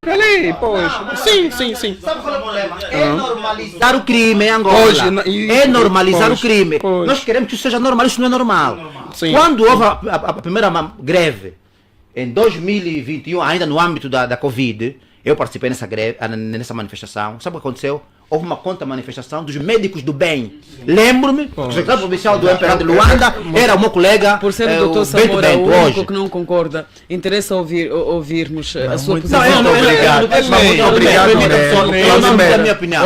Calei, pois. Sim, sim, sim. Sabe qual é o problema? É normalizar o crime em Angola. Pois, É normalizar pois, o crime. pois. Nós queremos que isso seja normal, isso não é normal. Sim. Quando houve a primeira greve, em 2021, ainda no âmbito da Covid, eu participei nessa greve, nessa manifestação. Sabe o que aconteceu? Houve uma contra-manifestação dos médicos do bem. Lembro-me, o secretário provincial do Emperor de Luanda era o meu colega. Por ser o Dr. Samora o único que não concorda, interessa ouvirmos a sua posição. Não, obrigado.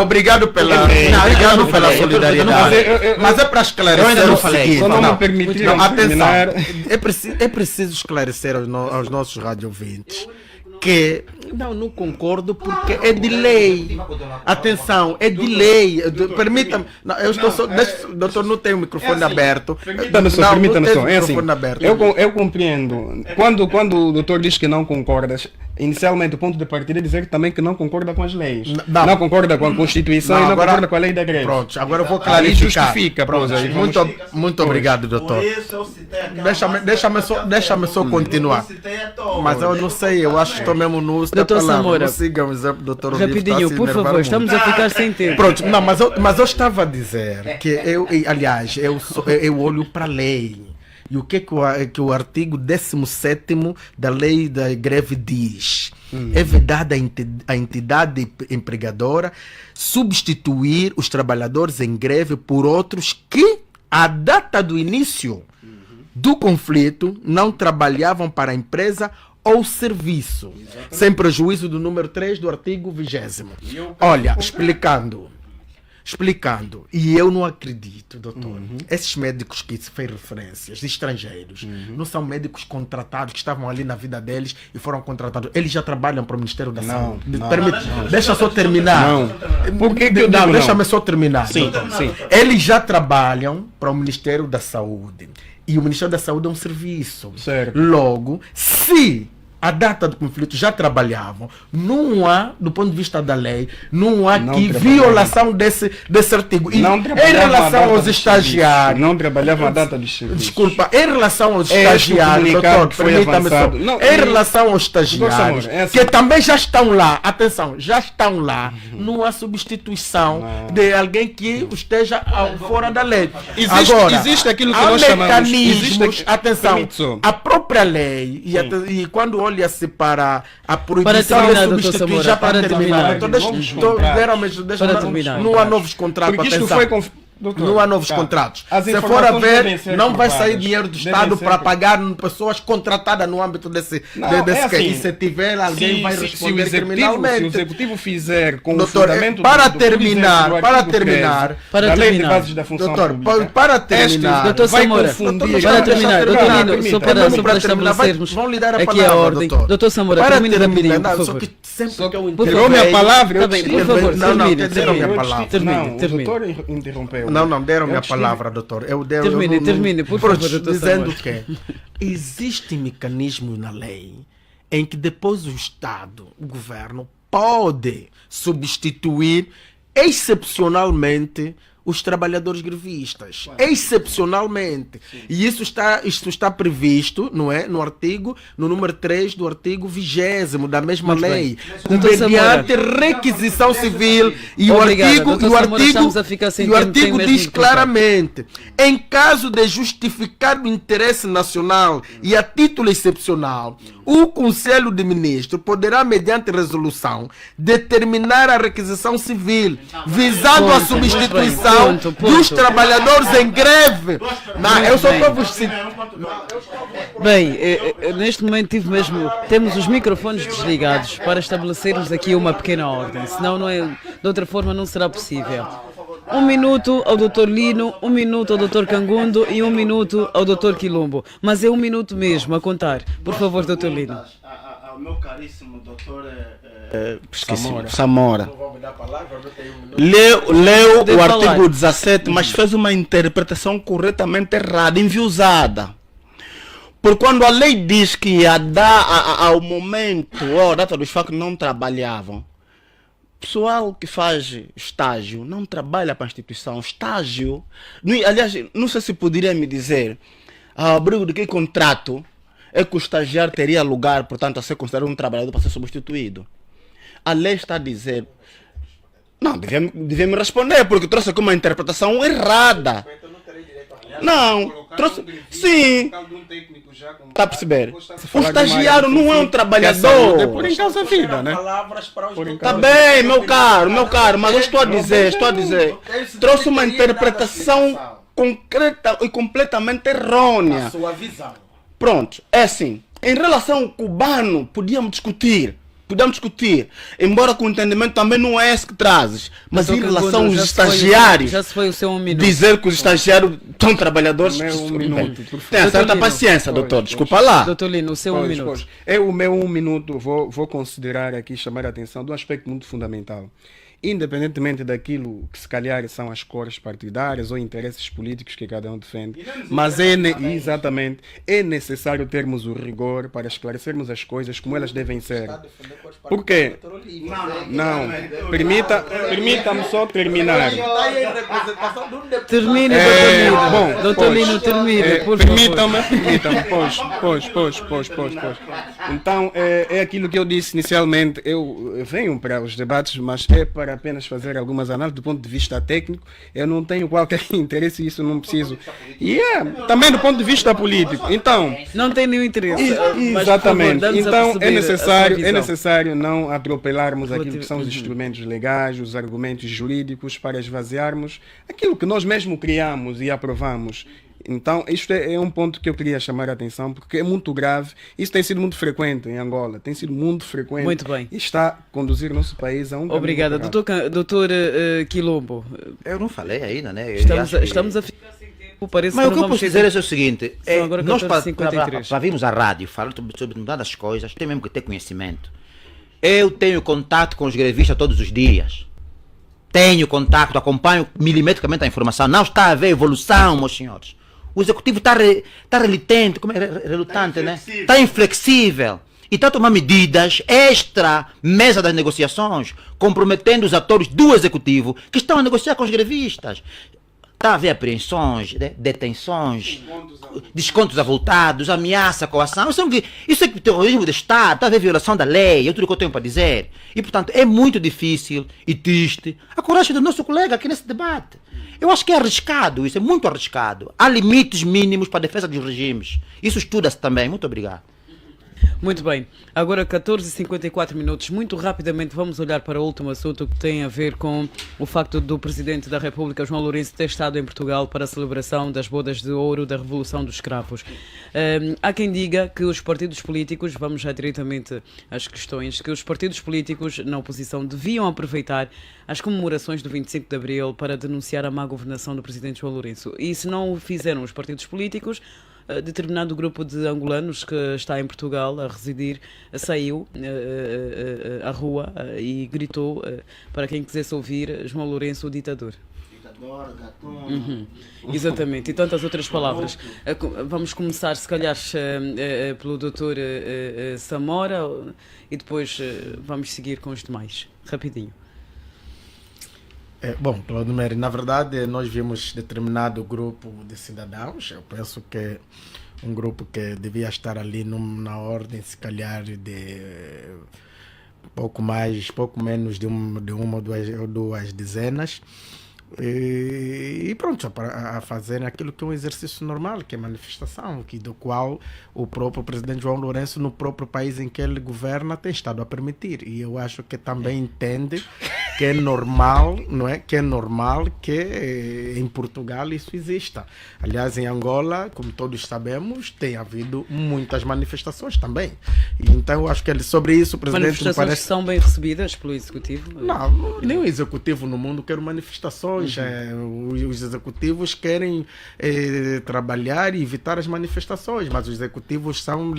Obrigado pela solidariedade. Mas é para esclarecer o seguinte. Só não me permitiram terminar. É preciso esclarecer aos nossos radiovintes que não concordo porque é de lei. Atenção, é de lei. Permita-me. Eu estou só. Doutor, não tem o microfone aberto. Permita-me só. É assim. Aberto. Eu compreendo. Quando o doutor diz que não concorda, inicialmente o ponto de partida é dizer também que não concorda com as leis. Não concorda com a Constituição e não concorda com a lei da greve. Pronto, agora eu vou clarificar. Justifica, muito obrigado, doutor. Deixa-me só continuar. Mas eu não sei, eu acho que estou mesmo no uso da Doutor palavra. Samora, não siga o exemplo, doutor rapidinho, por favor, estamos a ficar sem tempo. Pronto, não, mas eu estava a dizer que eu olho para a lei. E o que o artigo 17º da lei da greve diz? É vedada a entidade empregadora substituir os trabalhadores em greve por outros que, à data do início do conflito, não trabalhavam para a empresa ou serviço, sem prejuízo do número 3 do artigo 20º. Olha, explicando, e eu não acredito, doutor, esses médicos que se fez referências, estrangeiros, não são médicos contratados que estavam ali na vida deles e foram contratados, eles já trabalham para o Ministério da Saúde. Deixa só terminar. Por que eu digo Deixa-me só terminar. Sim, doutor. sim. Eles já trabalham para o Ministério da Saúde. E o Ministério da Saúde é um serviço. Certo. Logo, se a data do conflito já trabalhavam, não há, do ponto de vista da lei, não há violação desse artigo. E em relação aos estagiários... Não trabalhavam a data do serviço. Desculpa, em relação aos estagiários, doutor, permita-me só. Em relação aos estagiários, que também já estão lá, atenção, já estão lá, não há substituição de alguém que esteja fora da lei. Existe aquilo que nós chamamos... Atenção, a própria lei, e quando olha-se para a proibição de substituir, já para terminar. Então, não há novos contratos. Não há novos contratos. Se for a ver, não vai sair dinheiro do Estado para pagar pessoas contratadas no âmbito desse assim, e se tiver, alguém vai responder criminalmente. Se o Executivo fizer com doutor, o fundamento para terminar, para terminar, doutor Samora, para terminar, doutor Lino, só para estabelecermos vão lhe dar a aqui a ordem. Doutor Samora, termine rapidinho, por favor. Tirou-me a palavra, por favor, termine. O doutor interrompeu. Não, deram-me a palavra, doutor. Termine, por favor, doutor dizendo que existe mecanismo na lei em que depois o Estado, o governo, pode substituir excepcionalmente os trabalhadores grevistas, excepcionalmente. E isso está previsto, não é? No número 3 do artigo 20º da mesma lei, mediante requisição civil, e o artigo diz claramente: em caso de justificado interesse nacional e a título excepcional, o Conselho de Ministros poderá, mediante resolução, determinar a requisição civil visando a substituição dos trabalhadores em greve. Não, eu só estou vos Bem, neste momento temos os microfones desligados para estabelecermos aqui uma pequena ordem, senão de outra forma não será possível. 1 minuto ao Dr. Lino, 1 minuto ao Dr. Cangundo e 1 minuto ao Dr. Quilombo. Mas é 1 minuto mesmo a contar. Por favor, Dr. Lino. Ao meu caríssimo doutor Samora. Leu o artigo 17, mas fez uma interpretação corretamente errada, enviosada. Porque quando a lei diz que ao momento, a data dos fatos não trabalhavam, pessoal que faz estágio não trabalha para a instituição. Estágio, aliás, não sei se poderia me dizer, ao abrigo de que contrato é que o estagiário teria lugar, portanto, a ser considerado um trabalhador para ser substituído. A lei está a dizer... Não, devia me responder, porque trouxe aqui uma interpretação errada. Não, trouxe... Sim. Está a perceber? O estagiário não é um trabalhador. É por em causa da vida, né? Está bem, meu caro, mas eu estou a dizer. Trouxe uma interpretação concreta e completamente errônea. A sua visão. Pronto, é assim. Em relação ao cubano, podíamos discutir, embora com o entendimento também não é esse que trazes, mas em relação aos estagiários, já se foi o seu 1 minuto. dizer que os estagiários são trabalhadores, Não é 1 minuto, por favor. tenha certa Lino. paciência, doutor, desculpa lá. Doutor Lino, o seu 1 minuto. Eu, o meu 1 minuto, vou considerar aqui, chamar a atenção de um aspecto muito fundamental. Independentemente daquilo que se calhar são as cores partidárias ou interesses políticos que cada um defende, mas exatamente, é necessário termos o rigor para esclarecermos as coisas como elas devem ser. Por quê? Não, permita-me só terminar. Termine, doutor Lino, termine, por Permitam-me, pois. Então, é aquilo que eu disse inicialmente, eu venho para os debates, mas é para apenas fazer algumas análises do ponto de vista técnico. Eu não tenho qualquer interesse, isso não preciso. E também do ponto de vista político. Então, não tem nenhum interesse. exatamente. Mas, por favor, Então, é necessário não atropelarmos aquilo que são os instrumentos legais, os argumentos jurídicos, para esvaziarmos aquilo que nós mesmo criamos e aprovamos. Então, isto é um ponto que eu queria chamar a atenção, porque é muito grave. Isso tem sido muito frequente em Angola, tem sido muito frequente. Muito bem. E está a conduzir o nosso país a um caminho Obrigada. errado. Doutor Quilombo, Eu não falei ainda, né? Eu estamos acho que- a ficar sem tempo. Parece Mas o que que não eu vamos posso ter dizer é o seguinte: São agora nós para 14h53. virmos à rádio falar sobre muitas coisas, tem mesmo que ter conhecimento. Eu tenho contato com os grevistas todos os dias. Tenho contato, acompanho milimetricamente a informação. Não está a haver evolução, meus senhores. O executivo está relutante, relutante, né? Está inflexível. E está a tomar medidas extra mesa das negociações, comprometendo os atores do executivo que estão a negociar com os grevistas. Está a haver apreensões, detenções, descontos avultados, ameaça, coação. Isso é terrorismo de Estado, está a haver violação da lei, é tudo que eu tenho para dizer. E, portanto, é muito difícil e triste a coragem do nosso colega aqui nesse debate. Eu acho que é arriscado isso, é muito arriscado. Há limites mínimos para a defesa dos regimes. Isso estuda-se também. Muito obrigado. Muito bem, agora 14h54 minutos. Muito rapidamente vamos olhar para o último assunto que tem a ver com o facto do Presidente da República, João Lourenço, ter estado em Portugal para a celebração das bodas de ouro da Revolução dos Escravos. Há quem diga que os partidos políticos, vamos já diretamente às questões, que os partidos políticos na oposição deviam aproveitar as comemorações do 25 de Abril para denunciar a má governação do Presidente João Lourenço. E se não o fizeram os partidos políticos, determinado grupo de angolanos que está em Portugal a residir saiu à rua e gritou para quem quisesse ouvir João Lourenço, o ditador. Exatamente, e tantas outras palavras. Vamos começar, se calhar, pelo Dr. Samora e depois vamos seguir com os demais. Rapidinho. Bom, Claudio Meri, na verdade nós vimos determinado grupo de cidadãos, eu penso que um grupo que devia estar ali na ordem, se calhar, de pouco menos de uma ou duas dezenas, e pronto, a fazer aquilo que é um exercício normal, que é manifestação, do qual o próprio presidente João Lourenço, no próprio país em que ele governa, tem estado a permitir. E eu acho que também entende que é normal, não é? Que é normal que em Portugal isso exista. Aliás, em Angola, como todos sabemos, tem havido muitas manifestações também. E então eu acho que sobre isso o presidente manifestações me parece... que são bem recebidas pelo Executivo? Não, nem o Executivo no mundo quer manifestações. Os executivos querem trabalhar e evitar as manifestações, mas os executivos são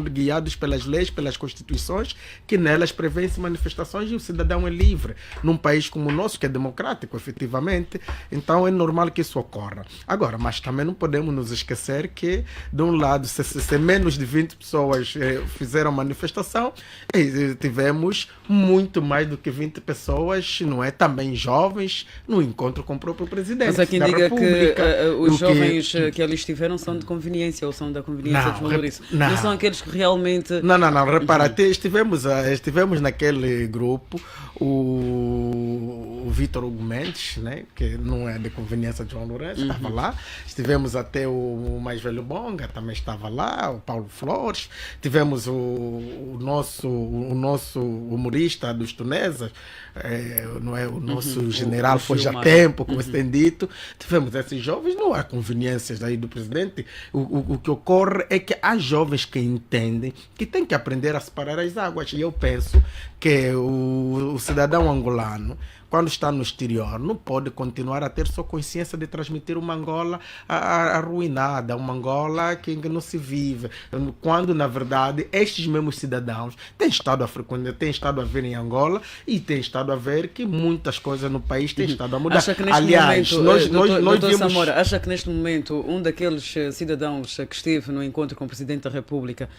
guiados pelas leis, pelas constituições, que nelas prevêem-se manifestações e o cidadão é livre. num país como o nosso, que é democrático, efetivamente. Então é normal que isso ocorra. Agora, mas também não podemos nos esquecer que, de um lado, se menos de 20 pessoas fizeram manifestação, tivemos muito mais do que 20 pessoas, não é? Também jovens, no encontro com o próprio presidente. Mas há quem da diga República, que os jovens que ali estiveram são de conveniência, ou são da conveniência de João Lourenço. Não são aqueles que realmente... Não, repara, estivemos naquele grupo, o Vítor Hugo Mendes, né, que não é de conveniência de João Lourenço, estava lá. Estivemos até o mais velho Bonga, também estava lá, o Paulo Flores. Tivemos o nosso humorista dos Tunesas, não é, o nosso general foi já tempo, como se tem dito. Tivemos esses jovens, não há conveniências aí do presidente. O que ocorre é que há jovens que entendem que têm que aprender a separar as águas. E eu penso que o cidadão angolano, quando está no exterior, não pode continuar a ter sua consciência de transmitir uma Angola arruinada, uma Angola que não se vive, quando na verdade estes mesmos cidadãos têm estado a frequentar, têm estado a ver em Angola e têm estado a ver que muitas coisas no país têm estado a mudar. Acha que neste Aliás, momento, nós Dr. vimos... Samora, acha que neste momento um daqueles cidadãos que esteve no encontro com o Presidente da República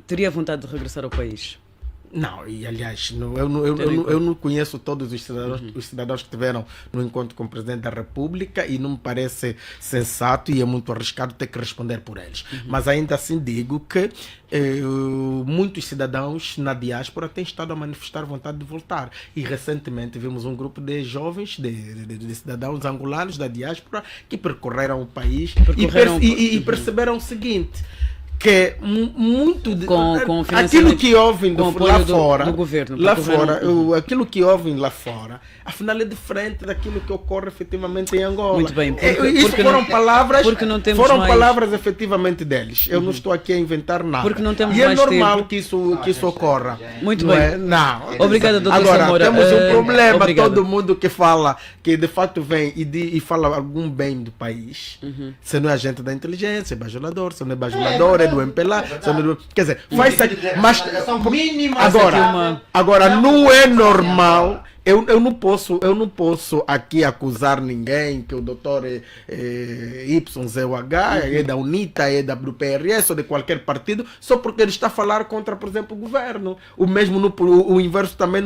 teria vontade de regressar ao país? Não, e aliás, eu não conheço todos os cidadãos que estiveram no encontro com o Presidente da República e não me parece sensato e é muito arriscado ter que responder por eles. Mas ainda assim digo que muitos cidadãos na diáspora têm estado a manifestar vontade de voltar. E recentemente vimos um grupo de jovens, de cidadãos angolanos da diáspora que percorreram o país e perceberam o seguinte... que muito de, aquilo que ouvem lá fora, aquilo que ouvem lá fora, afinal é diferente daquilo que ocorre efetivamente em Angola. Muito bem, foram palavras efetivamente deles. Eu não estou aqui a inventar nada. Porque não temos e é mais normal tempo. que isso ocorra. Muito não bem. É? Não. Obrigado, Dr. Agora, Samora. temos um problema, obrigado. todo mundo que fala, que de fato vem e fala algum bem do país, se não é agente da inteligência, é bajulador, se não é bajulador, é do MPLA, quer dizer, faz mas agora não é normal. Eu não posso aqui acusar ninguém que o doutor YZUH é da UNITA, é da WPRS ou de qualquer partido, só porque ele está a falar contra, por exemplo, o governo. O mesmo, o inverso também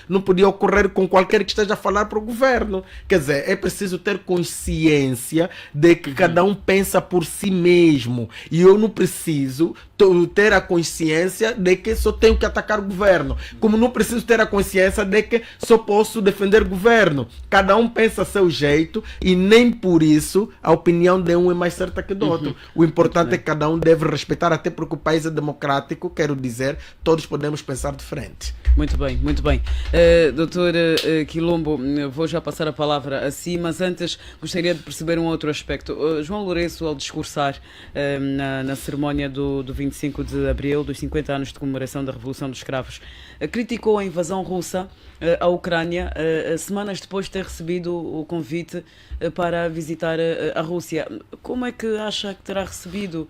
não podia ocorrer com qualquer que esteja a falar para o governo. Quer dizer, é preciso ter consciência de que cada um pensa por si mesmo. E eu não preciso ter a consciência de que só tenho que atacar o governo. Como não preciso ter a consciência de que só posso defender o governo. Cada um pensa a seu jeito e nem por isso a opinião de um é mais certa que do outro. O importante é que cada um deve respeitar, até porque o país é democrático, quero dizer, todos podemos pensar diferente. Muito bem, muito bem. Doutor Quilombo, vou já passar a palavra a si, mas antes gostaria de perceber um outro aspecto. João Lourenço, ao discursar na cerimónia do 25 de abril, dos 50 anos de comemoração da Revolução dos Escravos, criticou a invasão russa à Ucrânia, semanas depois de ter recebido o convite para visitar a Rússia. Como é que acha que terá recebido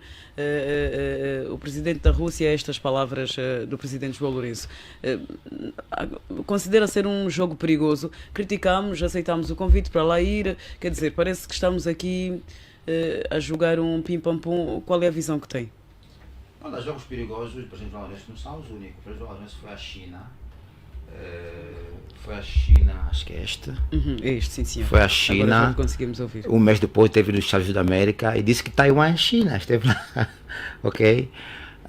o presidente da Rússia estas palavras do presidente João Lourenço? Considera ser um jogo perigoso? Criticámos, aceitámos o convite para lá ir, quer dizer, parece que estamos aqui a jogar um pim-pam-pum. Qual é a visão que tem? Olha, jogos perigosos, o presidente João Lourenço não são os únicos. O presidente João Lourenço foi à China, acho que é este. Este, sim, senhor. Foi à China. Agora conseguimos ouvir. Um mês depois esteve nos Estados Unidos da América e disse que Taiwan é China. Esteve lá. Ok?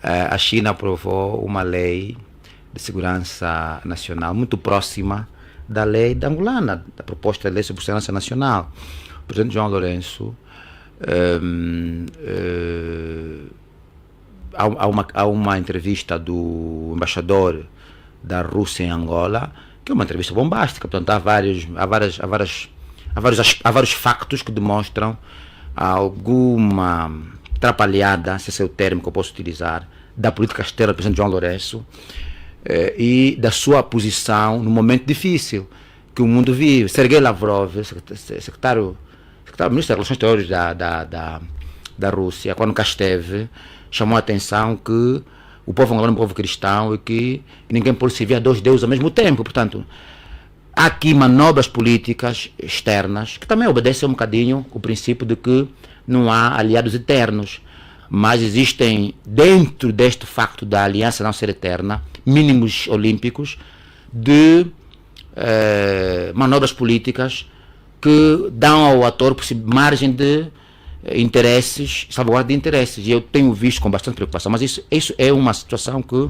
A China aprovou uma lei de segurança nacional muito próxima da lei da angolana, da proposta de lei sobre segurança nacional. O presidente João Lourenço há uma entrevista do embaixador da Rússia em Angola, que é uma entrevista bombástica, portanto há vários factos que demonstram alguma atrapalhada, se esse é o termo que eu posso utilizar, da política externa do presidente João Lourenço e da sua posição no momento difícil que o mundo vive. Sergei Lavrov, secretário ministro das Relações Exteriores da Rússia, quando cá esteve, chamou a atenção que o povo angolano é um povo cristão e que ninguém pode servir a dois deuses ao mesmo tempo. Portanto, há aqui manobras políticas externas que também obedecem um bocadinho o princípio de que não há aliados eternos, mas existem, dentro deste facto da aliança não ser eterna, mínimos olímpicos de manobras políticas que dão ao ator margem de interesses, salvaguarda de interesses. E eu tenho visto com bastante preocupação, mas isso é uma situação que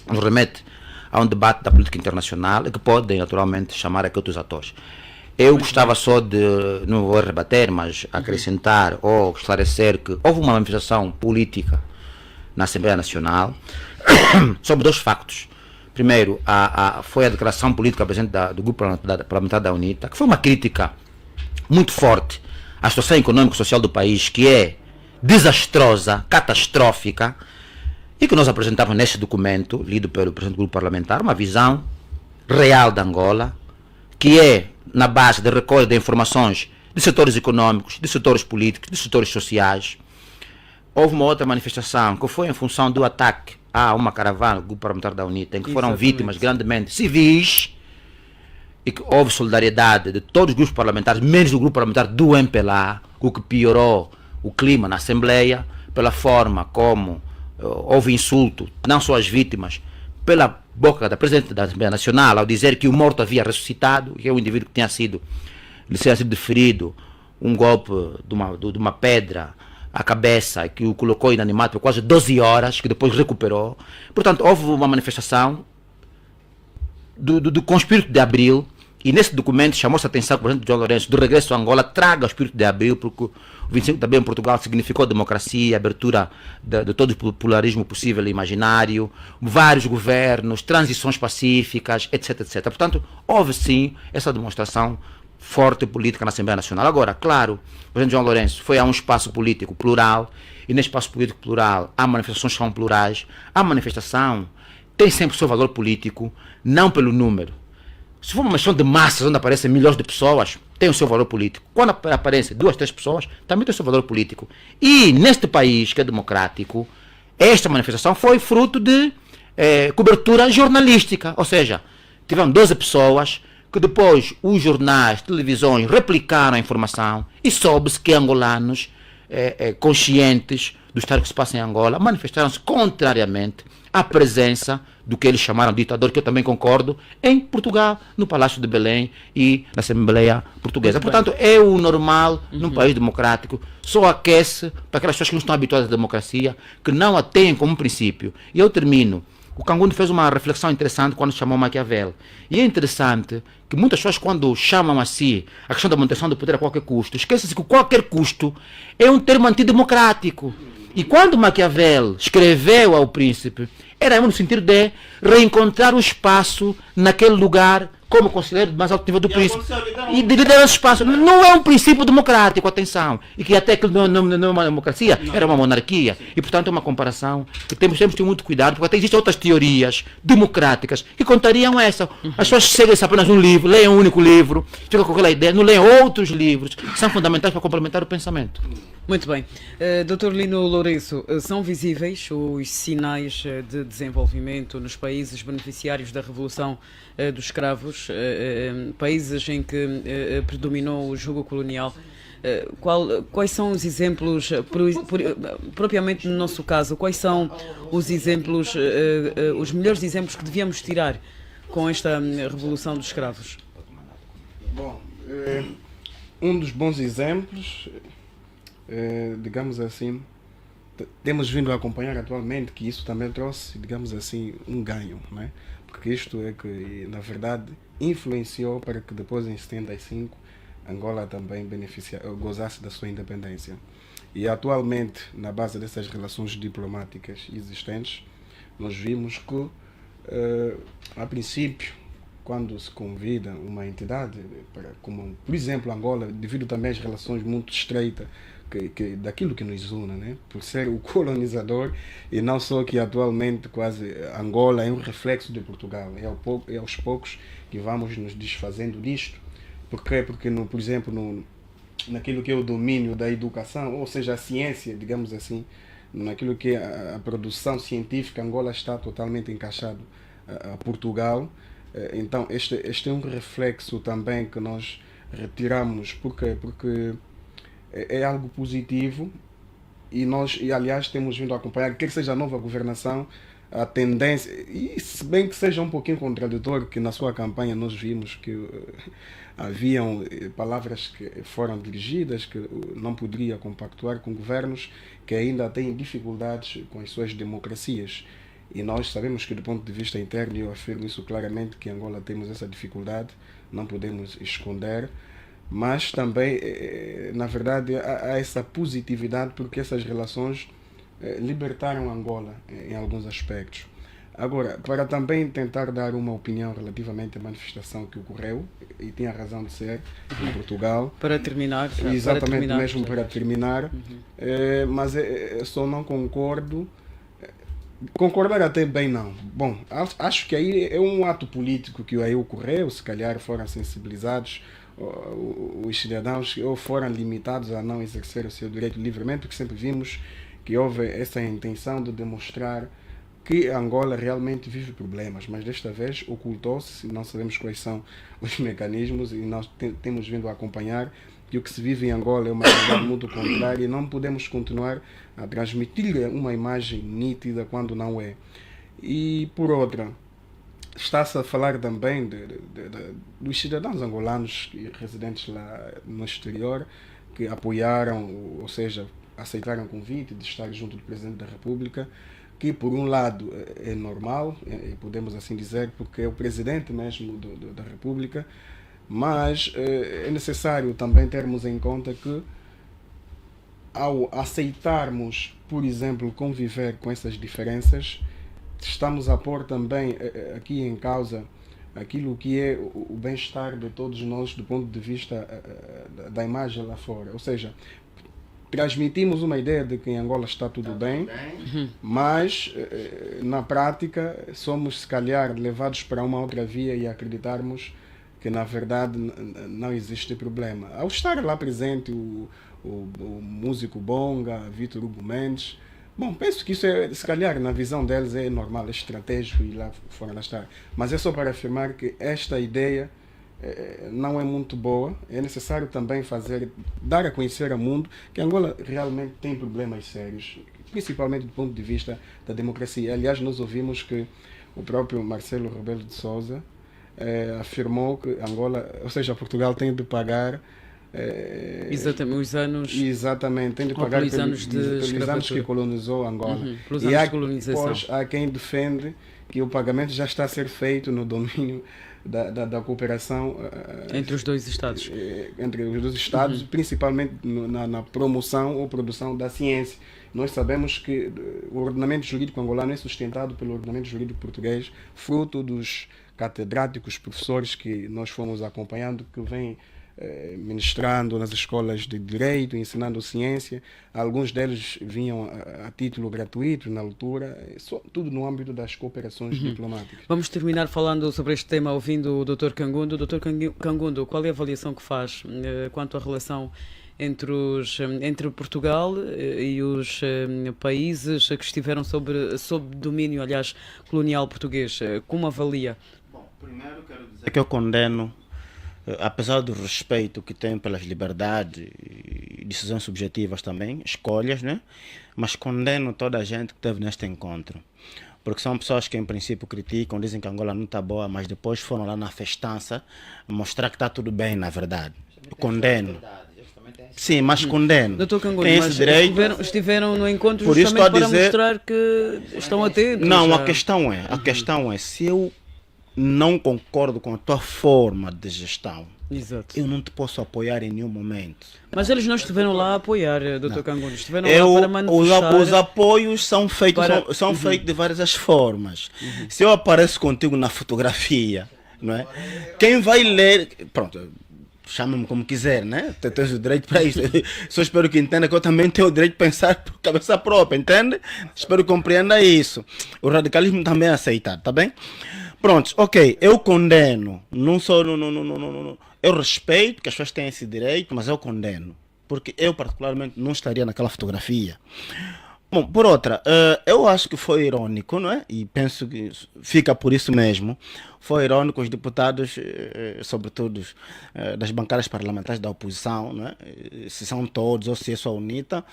nos remete a um debate da política internacional e que pode naturalmente chamar aqui outros atores. Eu gostava só de, não vou rebater, mas acrescentar ou esclarecer que houve uma manifestação política na Assembleia Nacional sobre 2 factos. Primeiro, foi a declaração política do presidente do grupo parlamentar da UNITA, que foi uma crítica muito forte à situação econômica e social do país, que é desastrosa, catastrófica, e que nós apresentamos neste documento, lido pelo presidente do grupo parlamentar, uma visão real de Angola, que é na base da recolha de informações de setores econômicos, de setores políticos, de setores sociais. Houve uma outra manifestação que foi em função do ataque a uma caravana do grupo parlamentar da UNITA, em que foram vítimas grandemente civis, e que houve solidariedade de todos os grupos parlamentares, menos do grupo parlamentar do MPLA, o que piorou o clima na Assembleia, pela forma como houve insulto, não só às vítimas, pela boca da Presidente da Assembleia Nacional, ao dizer que o morto havia ressuscitado, que é um indivíduo que tinha sido ferido, um golpe de uma pedra à cabeça, que o colocou inanimado por quase 12 horas, que depois recuperou. Portanto, houve uma manifestação com o espírito de abril, e nesse documento chamou-se a atenção que o presidente João Lourenço, do regresso a Angola, traga o espírito de abril, porque o 25 de abril em Portugal significou democracia, abertura de todo o pluralismo possível e imaginário, vários governos, transições pacíficas, etc, etc. Portanto, houve sim essa demonstração forte política na Assembleia Nacional. Agora, claro, o presidente João Lourenço foi a um espaço político plural, e nesse espaço político plural há manifestações que são plurais. A manifestação tem sempre o seu valor político, não pelo número. Se for uma manifestação de massas, onde aparecem milhões de pessoas, tem o seu valor político. Quando aparecem 2, 3 pessoas, também tem o seu valor político. E neste país, que é democrático, esta manifestação foi fruto de cobertura jornalística. Ou seja, tiveram 12 pessoas que depois os jornais, televisões replicaram a informação e soube-se que angolanos conscientes do estado que se passa em Angola manifestaram-se contrariamente à presença do que eles chamaram de ditador, que eu também concordo, em Portugal, no Palácio de Belém e na Assembleia Portuguesa. Portanto, é o normal num país democrático, só aquece para aquelas pessoas que não estão habituadas à democracia, que não a têm como princípio. E eu termino. O Cangundo fez uma reflexão interessante quando chamou Maquiavel. E é interessante que muitas pessoas, quando chamam assim a questão da manutenção do poder a qualquer custo, esquecem-se que qualquer custo é um termo antidemocrático. E quando Maquiavel escreveu ao príncipe, era no sentido de reencontrar o espaço naquele lugar como conselheiro de mais alto nível do príncipe. E dividir esse espaço. Não é um princípio democrático, atenção. E que até que não é uma democracia, era uma monarquia. E, portanto, é uma comparação que temos de ter muito cuidado, porque até existem outras teorias democráticas que contariam essa. As pessoas seguem-se apenas um livro, leem um único livro, ficam com aquela ideia, não leem outros livros, que são fundamentais para complementar o pensamento. Muito bem. Dr. Lino Lourenço, são visíveis os sinais de desenvolvimento nos países beneficiários da Revolução dos Escravos, países em que predominou o jugo colonial? Quais são os exemplos, propriamente no nosso caso, quais são os exemplos, os melhores exemplos que devíamos tirar com esta Revolução dos Escravos? Bom, um dos bons exemplos, digamos assim, temos vindo a acompanhar atualmente, que isso também trouxe, digamos assim, um ganho, né? Porque isto é que, na verdade, influenciou para que depois, em 75, Angola também gozasse da sua independência. E atualmente, na base dessas relações diplomáticas existentes, nós vimos que, a princípio, quando se convida uma entidade, como por exemplo Angola, devido também às relações muito estreitas daquilo que nos une, né? Por ser o colonizador, e não só que atualmente quase Angola é um reflexo de Portugal, é aos poucos que vamos nos desfazendo disto. Por quê? Porque, por exemplo, naquilo que é o domínio da educação, ou seja, a ciência, digamos assim, naquilo que é a produção científica, Angola está totalmente encaixado a Portugal. Então, este é um reflexo também que nós retiramos, porque é algo positivo e aliás, temos vindo a acompanhar, quer seja a nova governação, a tendência, e se bem que seja um pouquinho contraditório, que na sua campanha nós vimos que haviam palavras que foram dirigidas, que não poderia compactuar com governos que ainda têm dificuldades com as suas democracias. E nós sabemos que do ponto de vista interno, e eu afirmo isso claramente, que em Angola temos essa dificuldade, não podemos esconder, mas também, na verdade, há essa positividade porque essas relações libertaram Angola em alguns aspectos. Agora, para também tentar dar uma opinião relativamente à manifestação que ocorreu, e tinha razão de ser, em Portugal. Para terminar. Exatamente, mesmo para terminar. Mas só não concordo. Concordar até bem não. Bom, acho que aí é um ato político que aí ocorreu, se calhar foram sensibilizados os cidadãos ou foram limitados a não exercer o seu direito livremente, porque sempre vimos que houve essa intenção de demonstrar que Angola realmente vive problemas, mas desta vez ocultou-se, não sabemos quais são os mecanismos e nós temos vindo a acompanhar que o que se vive em Angola é uma realidade muito contrária e não podemos continuar a transmitir uma imagem nítida quando não é. E por outra, está-se a falar também dos cidadãos angolanos residentes lá no exterior que apoiaram, ou seja, aceitaram o convite de estar junto do Presidente da República, que por um lado é normal, podemos assim dizer, porque é o Presidente mesmo da República, mas é necessário também termos em conta que ao aceitarmos, por exemplo, conviver com essas diferenças, estamos a pôr também aqui em causa aquilo que é o bem-estar de todos nós do ponto de vista da imagem lá fora. Ou seja, transmitimos uma ideia de que em Angola está tudo bem, mas na prática somos se calhar levados para uma outra via e acreditarmos que na verdade não existe problema. Ao estar lá presente o músico Bonga, Vítor Hugo Mendes, bom, penso que isso é, se calhar na visão deles é normal, é estratégico e lá fora lá estar. Mas é só para afirmar que esta ideia não é muito boa. É necessário também dar a conhecer ao mundo que Angola realmente tem problemas sérios, principalmente do ponto de vista da democracia. Aliás, nós ouvimos que o próprio Marcelo Rebelo de Sousa afirmou que Angola, ou seja, Portugal tem de pagar exatamente, os anos. Exatamente, tem de pagar pelos anos que colonizou Angola. Pelos e anos de colonização. Depois, há quem defende que o pagamento já está a ser feito no domínio da cooperação entre os dois Estados. Entre os dois Estados, principalmente na promoção ou produção da ciência. Nós sabemos que o ordenamento jurídico angolano é sustentado pelo ordenamento jurídico português, fruto dos catedráticos, professores que nós fomos acompanhando, que vêm ministrando nas escolas de Direito, ensinando ciência. Alguns deles vinham a título gratuito na altura, tudo no âmbito das cooperações diplomáticas. Vamos terminar falando sobre este tema ouvindo o Dr. Kangundo. Dr. Kangundo, qual é a avaliação que faz quanto à relação entre Portugal e os países que estiveram sob domínio, aliás, colonial português? Como avalia? Bom, primeiro quero dizer que eu condeno, apesar do respeito que tenho pelas liberdades e decisões subjetivas também, escolhas, né? Mas condeno toda a gente que esteve neste encontro. Porque são pessoas que em princípio criticam, dizem que Angola não está boa, mas depois foram lá na festança mostrar que está tudo bem, na verdade. Eu condeno. Sim, mas condeno. Dr. Kangundo, tem esse direito. Estiveram no encontro Por isso justamente estou a para dizer, mostrar que estão atentos. Não, a questão é, se eu não concordo com a tua forma de gestão, exato, eu não te posso apoiar em nenhum momento. Mas eles não estiveram lá a apoiar, Dr. Kangundo, estiveram lá para manifestar. Os apoios são feitos feitos de várias formas. Se eu apareço contigo na fotografia, não é? Quem vai ler, pronto, chama-me como quiser, né? Tens o direito para isso. Só espero que entenda que eu também tenho o direito de pensar por cabeça própria, entende? Espero que compreenda isso. O radicalismo também é aceitado, tá bem? Pronto, ok, eu condeno, não sou, não, eu respeito que as pessoas têm esse direito, mas eu condeno, porque eu particularmente não estaria naquela fotografia. Bom, por outra, eu acho que foi irônico, não é? E penso que fica por isso mesmo. Foi irônico os deputados, sobretudo das bancadas parlamentares da oposição, não é? Se são todos ou se é só a UNITA.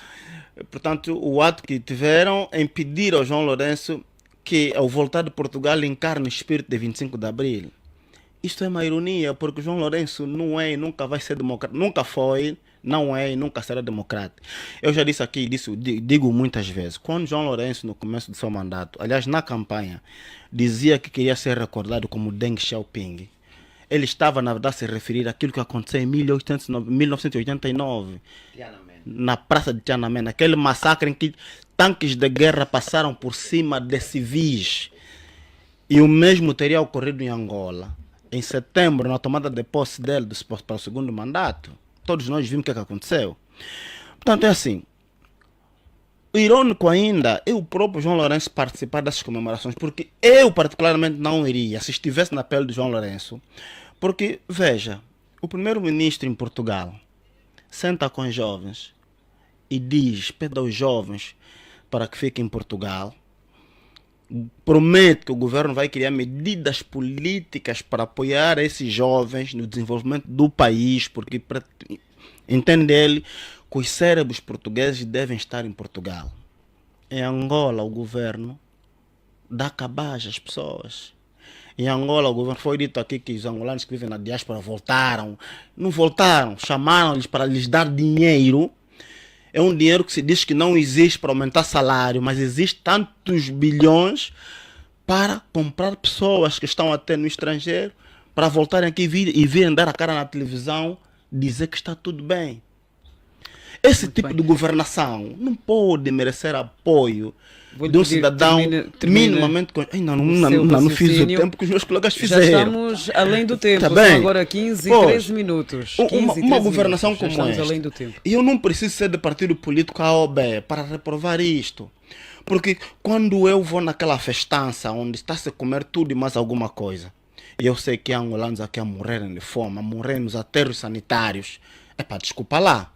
Portanto, o ato que tiveram é impedir ao João Lourenço que, ao voltar de Portugal, encarne o espírito de 25 de Abril. Isto é uma ironia, porque o João Lourenço não é e nunca vai ser democrata. Nunca foi, não é e nunca será democrata. Eu já disse aqui, digo muitas vezes, quando João Lourenço, no começo do seu mandato, aliás, na campanha, dizia que queria ser recordado como Deng Xiaoping, ele estava, na verdade, a se referir àquilo que aconteceu em 1989, na praça de Tiananmen, aquele massacre em que tanques de guerra passaram por cima de civis. E o mesmo teria ocorrido em Angola. Em setembro, na tomada de posse dele para o segundo mandato, todos nós vimos o que aconteceu. Portanto, é assim. O irônico ainda é o próprio João Lourenço participar dessas comemorações, porque eu particularmente não iria, se estivesse na pele de João Lourenço, porque, veja, o primeiro-ministro em Portugal senta com os jovens e pede aos jovens para que fiquem em Portugal, promete que o governo vai criar medidas políticas para apoiar esses jovens no desenvolvimento do país, porque entende ele que os cérebros portugueses devem estar em Portugal. Em Angola, o governo dá cabaz às pessoas. Em Angola, o governo, foi dito aqui que os angolanos que vivem na diáspora voltaram. Não voltaram, chamaram-lhes para lhes dar dinheiro. É um dinheiro que se diz que não existe para aumentar salário, mas existe tantos bilhões para comprar pessoas que estão até no estrangeiro, para voltarem aqui e virem dar a cara na televisão, dizer que está tudo bem. Esse tipo de governação não pode merecer apoio de um cidadão minimamente... Não fiz o tempo que os meus colegas fizeram. Já estamos além do tempo, Tá são bem? agora 15 e 13 minutos. 15 e 13 Uma governação minutos. como Estamos esta, além do tempo. e eu não preciso ser de partido político A ou B para reprovar isto. Porque quando eu vou naquela festança onde está-se a comer tudo e mais alguma coisa, e eu sei que há angolanos aqui a morrerem de fome, a morrerem nos aterros sanitários, desculpa lá.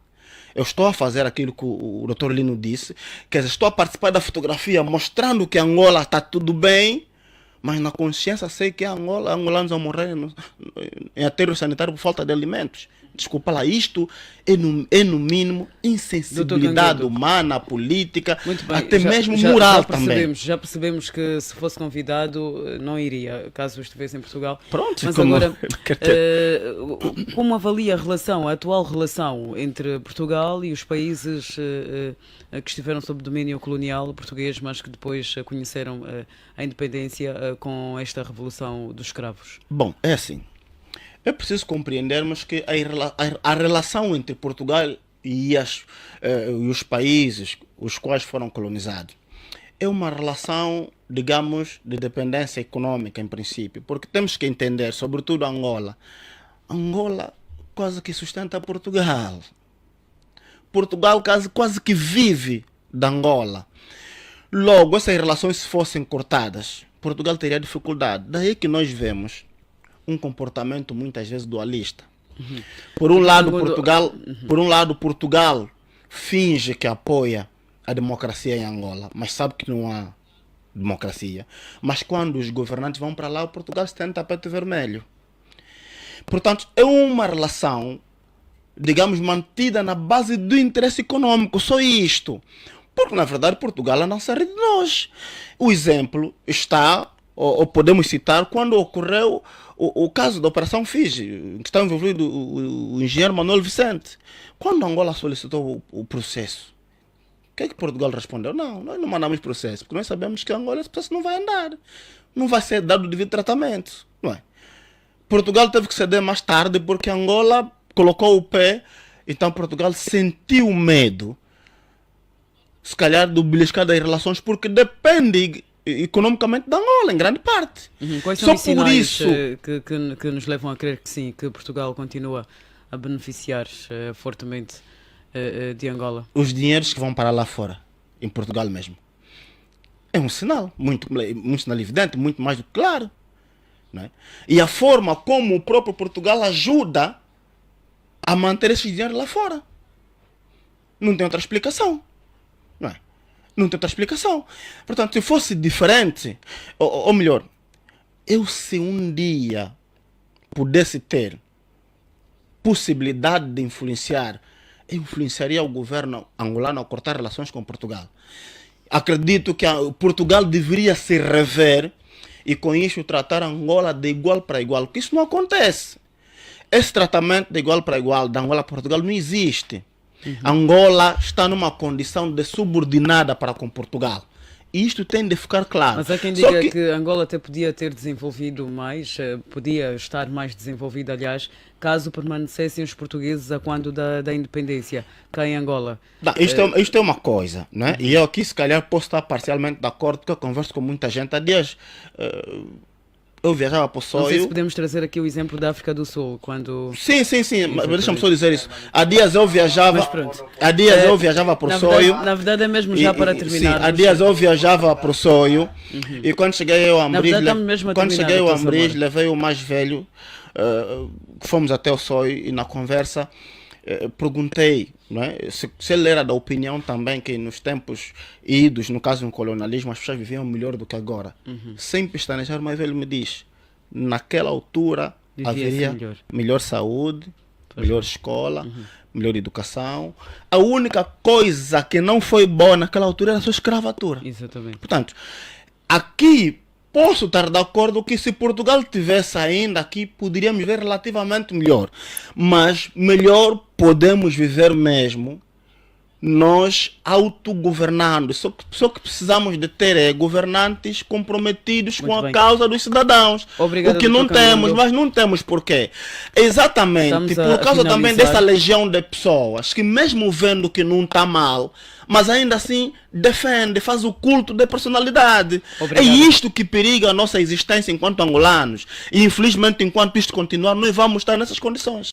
Eu estou a fazer aquilo que o Dr. Lino disse, quer dizer, estou a participar da fotografia mostrando que Angola está tudo bem, mas na consciência sei que angolanos vão morrer em aterro sanitário por falta de alimentos. Desculpa lá, isto é no mínimo insensibilidade humana, política, até mesmo moral também. Já percebemos que se fosse convidado não iria, caso estivesse em Portugal. Pronto, mas agora, como avalia a atual relação entre Portugal e os países que estiveram sob domínio colonial português, mas que depois conheceram a independência com esta revolução dos escravos? Bom, é assim. É preciso compreendermos que a relação entre Portugal e os países os quais foram colonizados é uma relação, digamos, de dependência econômica em princípio, porque temos que entender, sobretudo Angola. Angola quase que sustenta Portugal. Portugal quase que vive da Angola. Logo, essas relações, se fossem cortadas, Portugal teria dificuldade. Daí que nós vemos um comportamento muitas vezes dualista. Por um lado, Portugal finge que apoia a democracia em Angola, mas sabe que não há democracia. Mas quando os governantes vão para lá, o Portugal está no tapete vermelho. Portanto, é uma relação, digamos, mantida na base do interesse econômico, só isto. Porque, na verdade, Portugal não se ri de nós. O exemplo está, ou podemos citar, quando ocorreu o caso da Operação Fiji, em que está envolvido o engenheiro Manuel Vicente. Quando Angola solicitou o processo, o que é que Portugal respondeu? Não, nós não mandamos processo, porque nós sabemos que Angola esse processo não vai andar. Não vai ser dado o devido tratamento. Não é? Portugal teve que ceder mais tarde, porque Angola colocou o pé, então Portugal sentiu medo, se calhar, do beliscar das relações, porque depende economicamente da Angola, em grande parte. Quais são os sinais que nos levam a crer que sim, que Portugal continua a beneficiar fortemente de Angola? Os dinheiros que vão para lá fora, em Portugal mesmo. É um sinal, muito sinal evidente, muito mais do que claro. Não é? E a forma como o próprio Portugal ajuda a manter esse dinheiro lá fora. Não tem outra explicação. Não é? Não tem outra explicação. Portanto, se fosse diferente, ou melhor, eu se um dia pudesse ter possibilidade de influenciar, eu influenciaria o governo angolano a cortar relações com Portugal. Acredito que Portugal deveria se rever e com isso tratar Angola de igual para igual, porque isso não acontece. Esse tratamento de igual para igual da Angola a Portugal não existe. Angola está numa condição de subordinada para com Portugal. E isto tem de ficar claro. Mas há quem diga que Angola até podia ter desenvolvido mais, podia estar mais desenvolvida, aliás, caso permanecessem os portugueses a quando da independência cá em Angola. Não, isto é uma coisa, né? E eu aqui se calhar posso estar parcialmente de acordo, porque eu converso com muita gente. Há dias eu viajava para o Soio. Não sei se podemos trazer aqui o exemplo da África do Sul, quando... Sim, mas deixa-me só dizer isso. Há dias eu viajava, eu viajava para o Soio. Na verdade é mesmo já para terminar. Sim, há dias eu viajava para o Soio e quando cheguei ao Ambris, levei o mais velho, fomos até o Soio e na conversa perguntei, não é, se ele era da opinião também que nos tempos idos, no caso do colonialismo, as pessoas viviam melhor do que agora. Sem pestanejar, mas ele me diz, naquela altura haveria melhor saúde, melhor escola, melhor educação. A única coisa que não foi boa naquela altura era a sua escravatura. Exatamente. Portanto, aqui posso estar de acordo que se Portugal tivesse ainda aqui, poderíamos viver relativamente melhor. Mas melhor podemos viver mesmo nós autogovernando. Só que precisamos de ter governantes comprometidos com a causa dos cidadãos. Obrigado, o que não temos, mas não temos porquê. Exatamente, por causa também dessa legião de pessoas que mesmo vendo que não está mal, mas ainda assim defende, faz o culto de personalidade. Obrigado. É isto que periga a nossa existência enquanto angolanos. E infelizmente, enquanto isto continuar, nós vamos estar nessas condições.